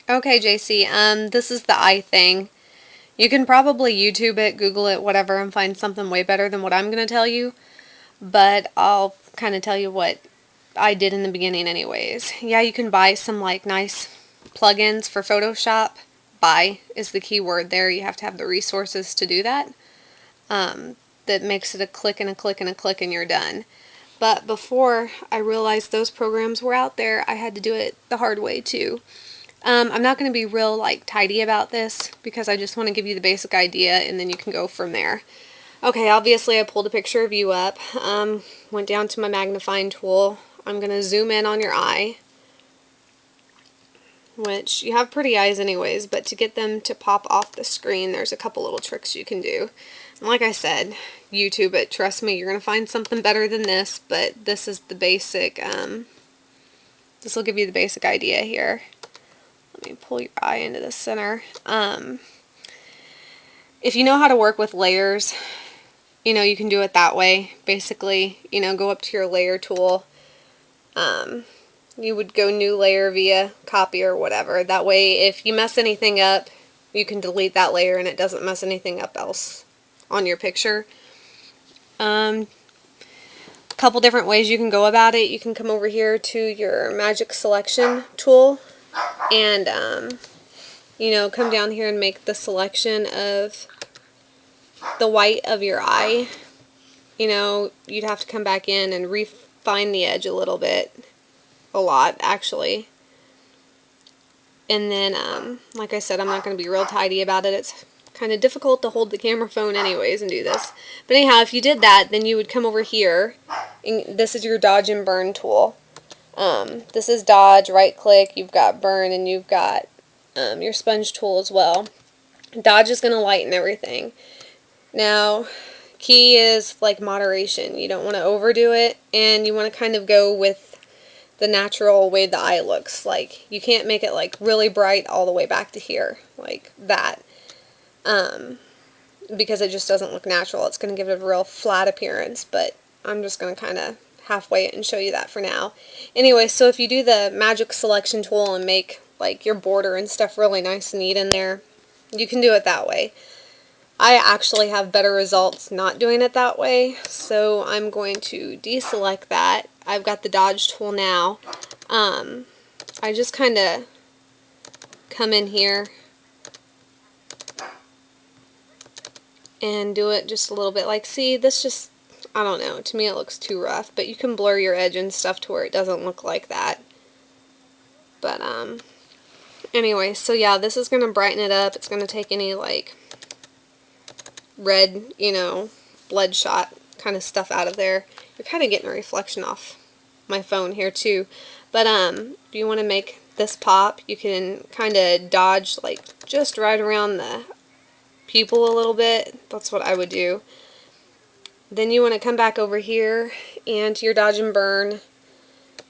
Okay, Jaci, this is the eye thing. You can probably YouTube it, Google it, whatever, and find something way better than what I'm going to tell you, but I'll kind of tell you what I did in the beginning anyways. Yeah, you can buy some like nice plugins for Photoshop. Buy is the key word there. You have to have the resources to do that. That makes it a click and a click and a click and you're done. But before I realized those programs were out there, I had to do it the hard way too. I'm not going to be real like tidy about this because I just want to give you the basic idea and then you can go from there. Okay, obviously I pulled a picture of you up, went down to my magnifying tool. I'm going to zoom in on your eye, which you have pretty eyes anyways, but to get them to pop off the screen, there's a couple little tricks you can do. And like I said, YouTube it. Trust me, you're going to find something better than this, but this is the basic, this will give you the basic idea here. Let me pull your eye into the center. If you know how to work with layers, you can do it that way. Basically, go up to your layer tool. You would go new layer via copy or whatever. That way, if you mess anything up, you can delete that layer and it doesn't mess anything up else on your picture. A couple different ways you can go about it. You can come over here to your magic selection tool and, come down here and make the selection of the white of your eye. You'd have to come back in and refine the edge a little bit. A lot, actually. And then, like I said, I'm not going to be real tidy about it. It's kind of difficult to hold the camera phone anyways and do this. But anyhow, if you did that, then you would come over here, and this is your dodge and burn tool. This is dodge, right click, you've got burn, and you've got your sponge tool as well. Dodge is going to lighten everything. Now, key is like moderation. You don't want to overdo it, and you want to kind of go with the natural way the eye looks. Like, you can't make it like really bright all the way back to here, like that, because it just doesn't look natural. It's going to give it a real flat appearance, but I'm just going to kind of halfway it and show you that for now. Anyway, so if you do the magic selection tool and make like your border and stuff really nice and neat in there, you can do it that way. I actually have better results not doing it that way, so I'm going to deselect that. I've got the dodge tool now. I just kind of come in here and do it just a little bit. Like, see, this just, I don't know, to me it looks too rough, but you can blur your edge and stuff to where it doesn't look like that. But, anyway, so yeah, this is going to brighten it up. It's going to take any, like, red, bloodshot kind of stuff out of there. You're kind of getting a reflection off my phone here too. But if you want to make this pop, you can kind of dodge like just right around the pupil a little bit. That's what I would do. Then you want to come back over here and to your dodge and burn.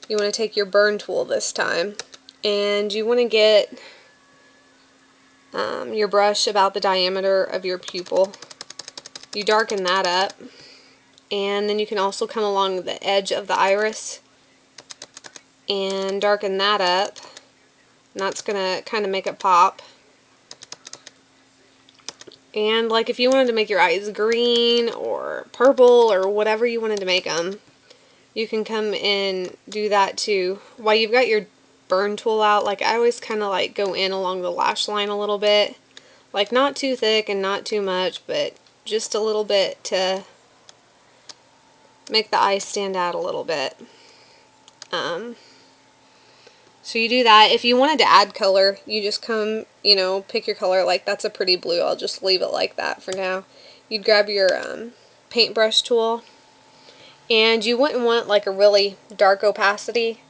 You want to take your burn tool this time, and you want to get your brush about the diameter of your pupil. You darken that up, and then you can also come along the edge of the iris and darken that up, and that's going to kind of make it pop. And like if you wanted to make your eyes green or purple or whatever you wanted to make them, you can come and do that too. While you've got your burn tool out, like I always kind of like go in along the lash line a little bit, like not too thick and not too much, but just a little bit to make the eye stand out a little bit. So you do that. If you wanted to add color, you just come, pick your color. Like that's a pretty blue. I'll just leave it like that for now. You'd grab your paintbrush tool, and you wouldn't want like a really dark opacity.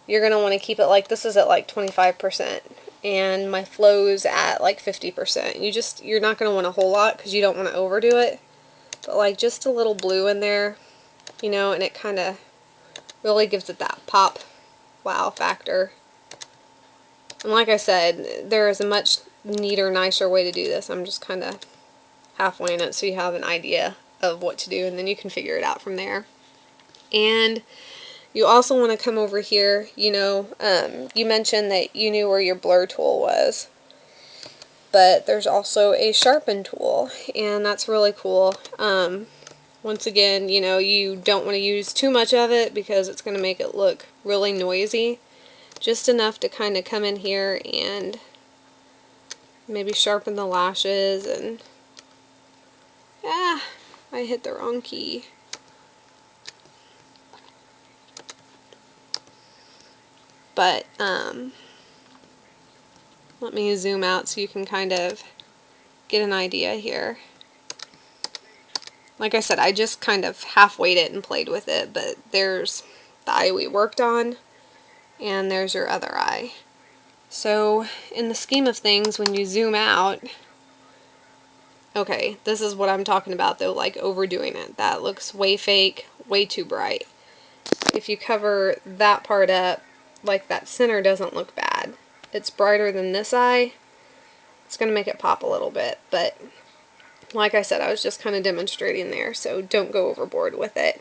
You're going to want to keep it like, this is at like 25%, and my flow's at like 50%. You're not going to want a whole lot because you don't want to overdo it, but like just a little blue in there, and it kind of really gives it that pop wow factor. And like I said, there is a much neater, nicer way to do this. I'm just kind of halfway in it so you have an idea of what to do, and then you can figure it out from there. And You also want to come over here, you mentioned that you knew where your blur tool was, but there's also a sharpen tool, and that's really cool. Once again, you don't want to use too much of it because it's going to make it look really noisy. Just enough to kind of come in here and maybe sharpen the lashes and... I hit the wrong key. But, let me zoom out so you can kind of get an idea here. Like I said, I just kind of half-weighed it and played with it, but there's the eye we worked on, and there's your other eye. So, in the scheme of things, when you zoom out, okay, this is what I'm talking about though, like overdoing it. That looks way fake, way too bright. If you cover that part up, like that center doesn't look bad. It's brighter than this eye. It's going to make it pop a little bit, but like I said, I was just kind of demonstrating there, so don't go overboard with it.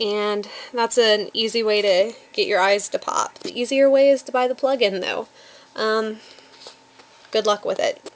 And that's an easy way to get your eyes to pop. The easier way is to buy the plug-in though. Good luck with it.